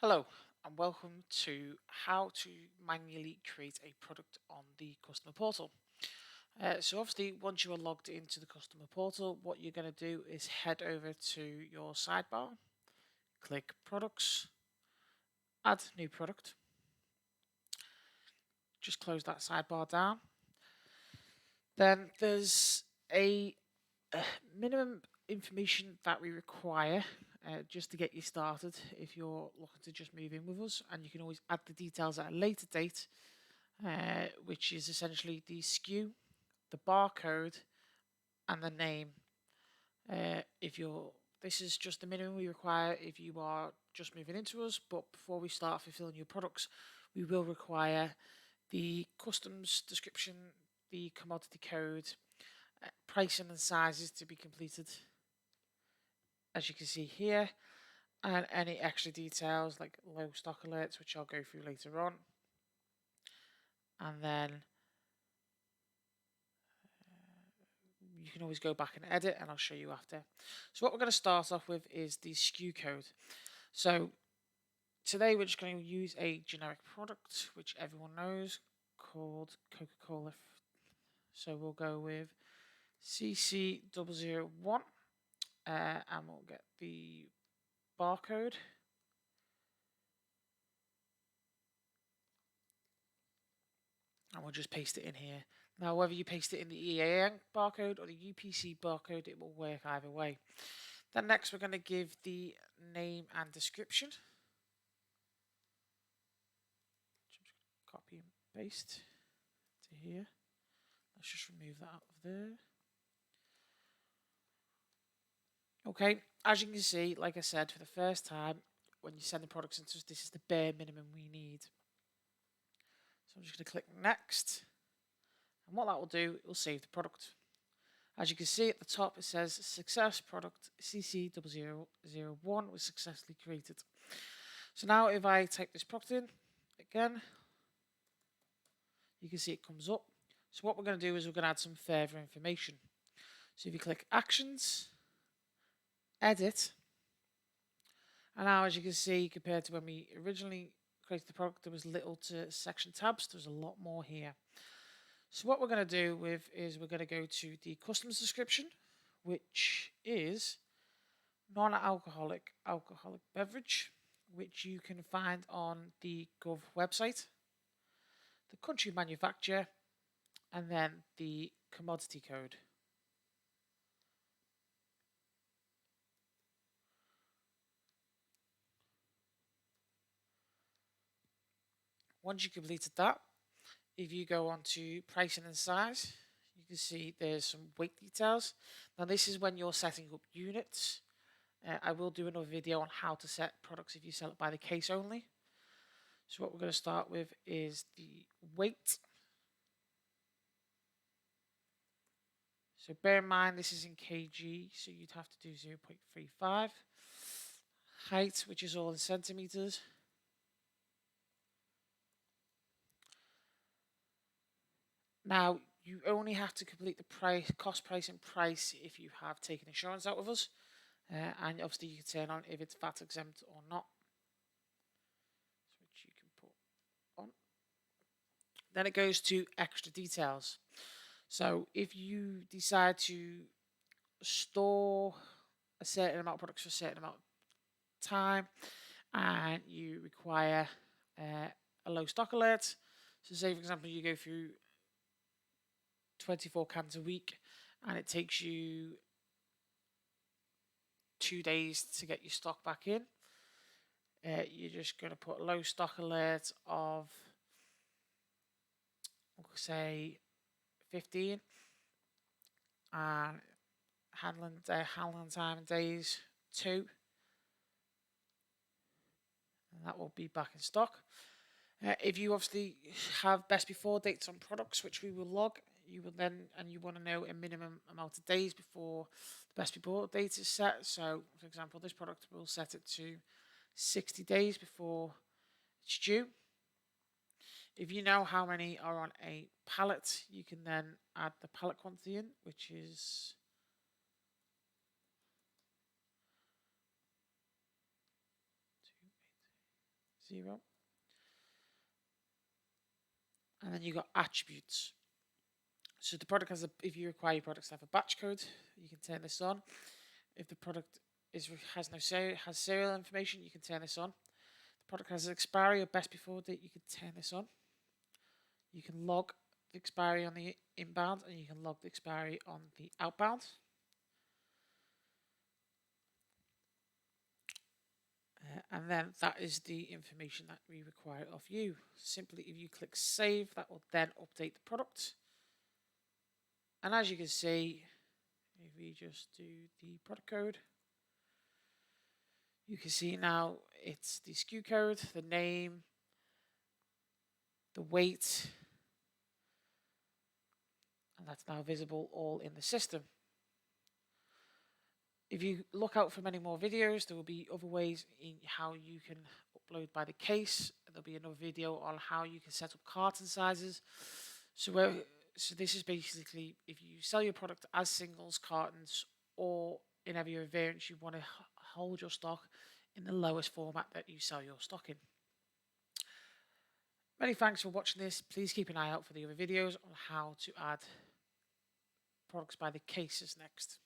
Hello and welcome to how to manually create a product on the customer portal. So obviously once you are logged into the customer portal, what you're going to do is head over to your sidebar, click products, add new product, just close that sidebar down. Then there's a minimum information that we require just to get you started if you're looking to just move in with us, and you can always add the details at a later date, which is essentially the SKU, the barcode, and the name. If you're This is just the minimum we require if you are just moving into us, but before we start fulfilling your products, we will require the customs description, the commodity code, pricing and sizes to be completed, as you can see here, and any extra details like low stock alerts, which I'll go through later on. And then you can always go back and edit, and I'll show you after. So what we're going to start off with is the SKU code. So today we're just going to use a generic product which everyone knows, called Coca-Cola. So we'll go with CC001, and we'll get the barcode. And we'll just paste it in here. Now, whether you paste it in the EAN barcode or the UPC barcode, it will work either way. Then next, we're going to give the name and description. Copy and paste to here. Let's just remove that out of there. Okay, as you can see, like I said, for the first time, when you send the products into us, this is the bare minimum we need. So I'm just going to click next. And what that will do, it will save the product. As you can see at the top, it says success product CC001 was successfully created. So now if I type this product in again, you can see it comes up. So what we're going to do is we're going to add some further information. So if you click actions, edit, and now as you can see, compared to when we originally created the product, there was little to section tabs. There's a lot more here. So what we're going to do is we're going to go to the customs description, which is non-alcoholic alcoholic beverage, which you can find on the Gov website, the country manufacturer, and then the commodity code. Once you've completed that, if you go on to pricing and size, you can see there's some weight details. Now this is when you're setting up units. I will do another video on how to set products if you sell it by the case only. So what we're going to start with is the weight. So bear in mind this is in kg, so you'd have to do 0.35. Height, which is all in centimeters. Now you only have to complete the price, cost, price, and price if you have taken insurance out with us, and obviously you can turn on if it's VAT exempt or not, which you can put on. Then it goes to extra details. So if you decide to store a certain amount of products for a certain amount of time, and you require a low stock alert, so say for example you go through 24 cans a week and it takes you 2 days to get your stock back in, you're just going to put a low stock alert of, we'll say, 15, and handling time in days 2, and that will be back in stock. If you obviously have best before dates on products, which we will log, you will then, and you want to know a minimum amount of days before the best before date is set. So, for example, this product will set it to 60 days before it's due. If you know how many are on a pallet, you can then add the pallet quantity in, which is 0. And then you got attributes. So the product has if you require your products to have a batch code, you can turn this on. If the product has serial information, you can turn this on. The product has an expiry or best before date, you can turn this on. You can log the expiry on the inbound and you can log the expiry on the outbound. And then that is the information that we require of you. Simply, if you click save, that will then update the product. And as you can see, if we just do the product code, you can see now it's the SKU code, the name, the weight, and that's now visible all in the system. If you look out for many more videos, there will be other ways in how you can upload by the case. There'll be another video on how you can set up carton sizes. So this is basically if you sell your product as singles, cartons, or in every other variant, you want to hold your stock in the lowest format that you sell your stock in. Many thanks for watching this. Please keep an eye out for the other videos on how to add products by the cases next.